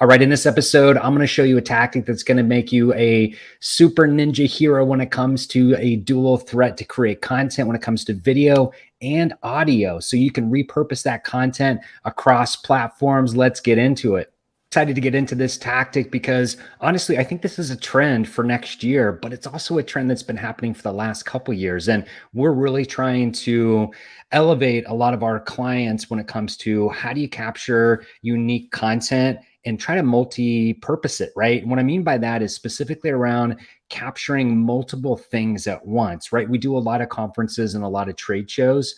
All right, in this episode, I'm going to show you a tactic that's going to make you a super ninja hero when it comes to a dual threat to create content when it comes to video and audio. So you can repurpose that content across platforms. Let's get into it. Excited to get into this tactic because honestly, I think this is a trend for next year, but it's also a trend that's been happening for the last couple of years. And we're really trying to elevate a lot of our clients when it comes to how do you capture unique content and try to multi-purpose it, right? And what I mean by that is specifically around capturing multiple things at once, right? We do a lot of conferences and a lot of trade shows,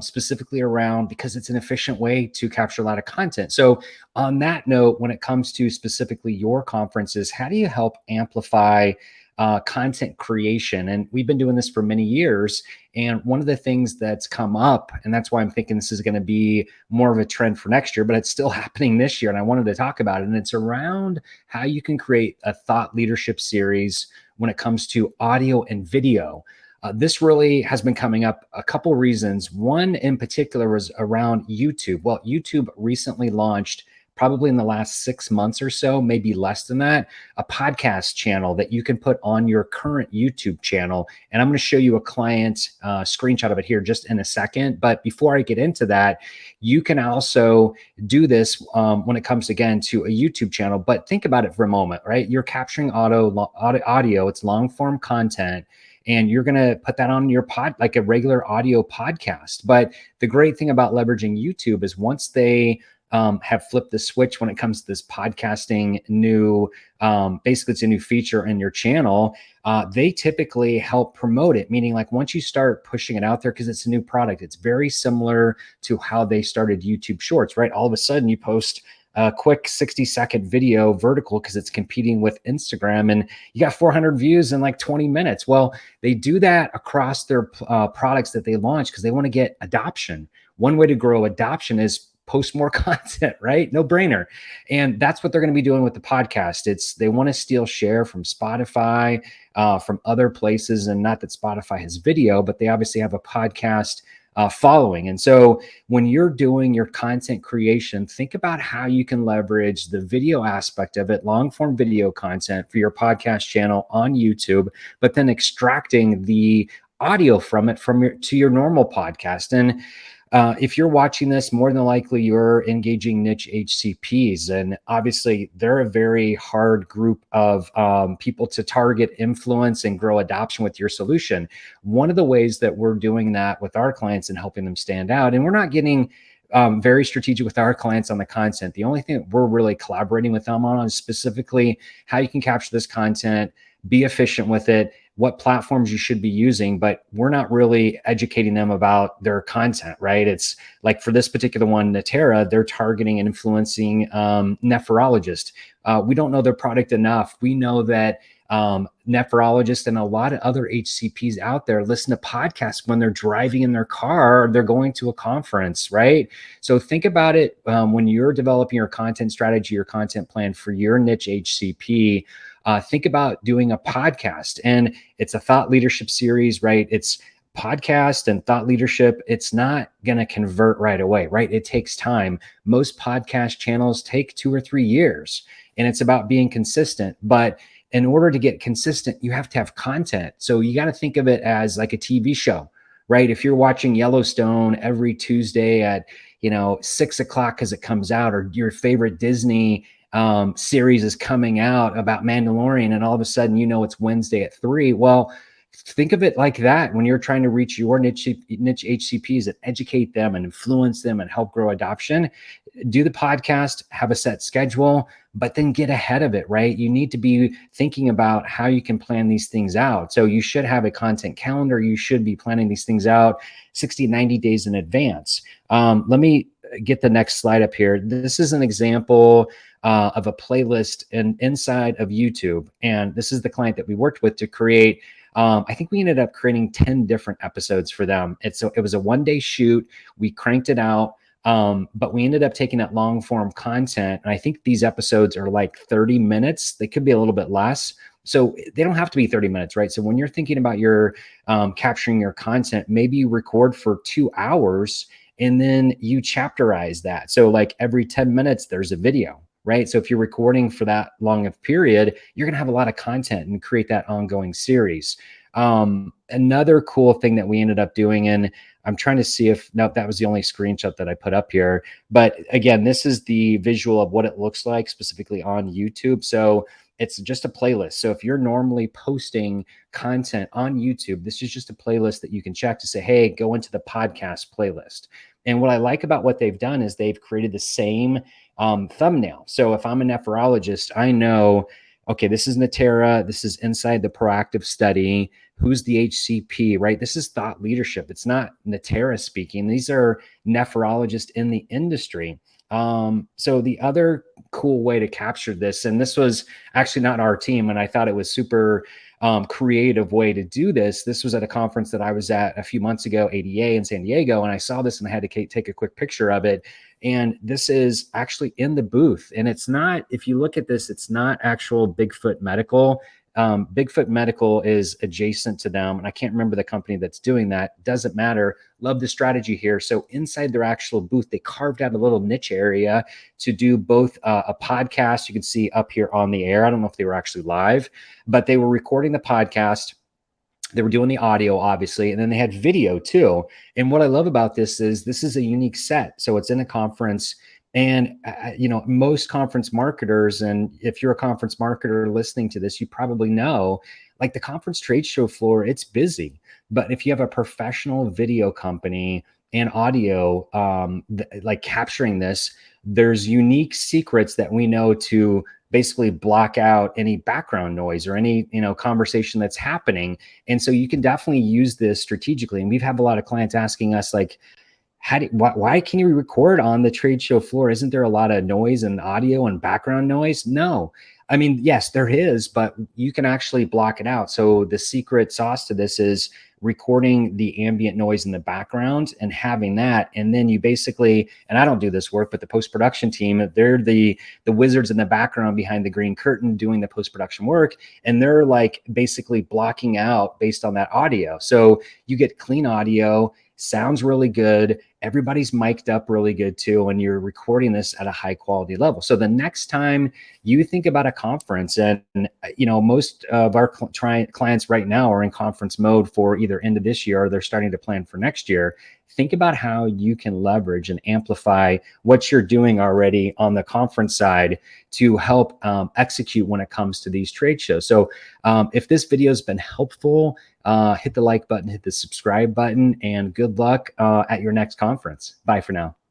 specifically around because it's an efficient way to capture a lot of content. So on that note, when it comes to specifically your conferences, how do you help amplify content creation? And we've been doing this for many years. And one of the things that's come up, and that's why I'm thinking this is going to be more of a trend for next year, but it's still happening this year. And I wanted to talk about it. And it's around how you can create a thought leadership series when it comes to audio and video. This really has been coming up a couple reasons. One in particular was around YouTube. Well, YouTube recently launched, probably in the last 6 months or so, maybe less than that, a podcast channel that you can put on your current YouTube channel. And I'm going to show you a client screenshot of it here just in a second. But before I get into that, you can also do this when it comes, again, to a YouTube channel. But think about it for a moment, right? You're capturing audio, it's long form content. And you're going to put that on your pod, like a regular audio podcast. But the great thing about leveraging YouTube is once they have flipped the switch when it comes to this podcasting new, basically it's a new feature in your channel, they typically help promote it, meaning like once you start pushing it out there, because it's a new product, it's very similar to how they started YouTube Shorts, right? All of a sudden you post a quick 60-second video vertical because it's competing with Instagram and you got 400 views in like 20 minutes. Well, they do that across their products that they launch because they want to get adoption. One way to grow adoption is post more content, right? No brainer. And that's what they're going to be doing with the podcast. They want to steal share from Spotify, from other places. And not that Spotify has video, but they obviously have a podcast following. And so when you're doing your content creation, think about how you can leverage the video aspect of it, long form video content for your podcast channel on YouTube, but then extracting the audio from it to your normal podcast. And if you're watching this, more than likely you're engaging niche HCPs. And obviously they're a very hard group of people to target, influence, and grow adoption with your solution. One of the ways that we're doing that with our clients and helping them stand out, and we're not getting very strategic with our clients on the content. The only thing that we're really collaborating with them on is specifically how you can capture this content, be efficient with it, what platforms you should be using, but we're not really educating them about their content, right? It's like for this particular one, Natera, they're targeting and influencing nephrologists. We don't know their product enough. We know that nephrologists and a lot of other HCPs out there listen to podcasts when they're driving in their car or they're going to a conference, right? So think about it when you're developing your content strategy, your content plan for your niche HCP. Think about doing a podcast, and it's a thought leadership series, right? It's podcast and thought leadership. It's not going to convert right away, right? It takes time. Most podcast channels take 2 or 3 years, and it's about being consistent. But in order to get consistent, you have to have content. So you got to think of it as like a TV show, right? If you're watching Yellowstone every Tuesday at 6 o'clock as it comes out, or your favorite Disney series is coming out about Mandalorian, and all of a sudden it's Wednesday at 3. Well, think of it like that when you're trying to reach your niche HCPs and educate them and influence them and help grow adoption. Do the podcast, have a set schedule, but then get ahead of it, right? You need to be thinking about how you can plan these things out. So you should have a content calendar. You should be planning these things out 60, 90 days in advance. Let me get the next slide up here. This is an example of a playlist inside of YouTube. And this is the client that we worked with to create. I think we ended up creating 10 different episodes for them. It was a 1-day shoot. We cranked it out. But we ended up taking that long form content. And I think these episodes are like 30 minutes. They could be a little bit less. So they don't have to be 30 minutes, right? So when you're thinking about your capturing your content, maybe you record for 2 hours and then you chapterize that. So like every 10 minutes, there's a video, right? So if you're recording for that long of period, you're going to have a lot of content and create that ongoing series. Another cool thing that we ended up doing, and I'm trying to see if, no, that was the only screenshot that I put up here. But again, this is the visual of what it looks like specifically on YouTube. So it's just a playlist. So if you're normally posting content on YouTube, this is just a playlist that you can check to say, hey, go into the podcast playlist. And what I like about what they've done is they've created the same thumbnail. So if I'm a nephrologist, I know, okay, this is Natera, this is inside the proactive study, who's the HCP, right? This is thought leadership. It's not Natera speaking. These are nephrologists in the industry. So the other cool way to capture this, and this was actually not our team, and I thought it was super creative way to do this. This was at a conference that I was at a few months ago, ADA in San Diego, and I saw this and I had to take a quick picture of it. And this is actually in the booth. And it's not, if you look at this, it's not actual Bigfoot Medical. Bigfoot Medical is adjacent to them. And I can't remember the company that's doing that. Doesn't matter. Love the strategy here. So inside their actual booth, they carved out a little niche area to do both a podcast. You can see up here on the air. I don't know if they were actually live, but they were recording the podcast. They were doing the audio, obviously, and then they had video too. And what I love about this is a unique set. So it's in a conference, and most conference marketers, and if you're a conference marketer listening to this, you probably know, like the conference trade show floor, it's busy. But if you have a professional video company and audio, like capturing this, there's unique secrets that we know to basically block out any background noise or any conversation that's happening. And so you can definitely use this strategically. And we've had a lot of clients asking us, like, why can you record on the trade show floor? Isn't there a lot of noise and audio and background noise? No. I mean, yes, there is, but you can actually block it out. So the secret sauce to this is recording the ambient noise in the background and having that. And then you basically, and I don't do this work, but the post-production team, they're the wizards in the background behind the green curtain doing the post-production work. And they're like basically blocking out based on that audio. So you get clean audio, sounds really good. Everybody's mic'd up really good too, and you're recording this at a high quality level. So the next time you think about a conference, and most of our clients right now are in conference mode for either end of this year or they're starting to plan for next year. Think about how you can leverage and amplify what you're doing already on the conference side to help execute when it comes to these trade shows. So if this video has been helpful, hit the like button, hit the subscribe button, and good luck at your next conference. Bye for now.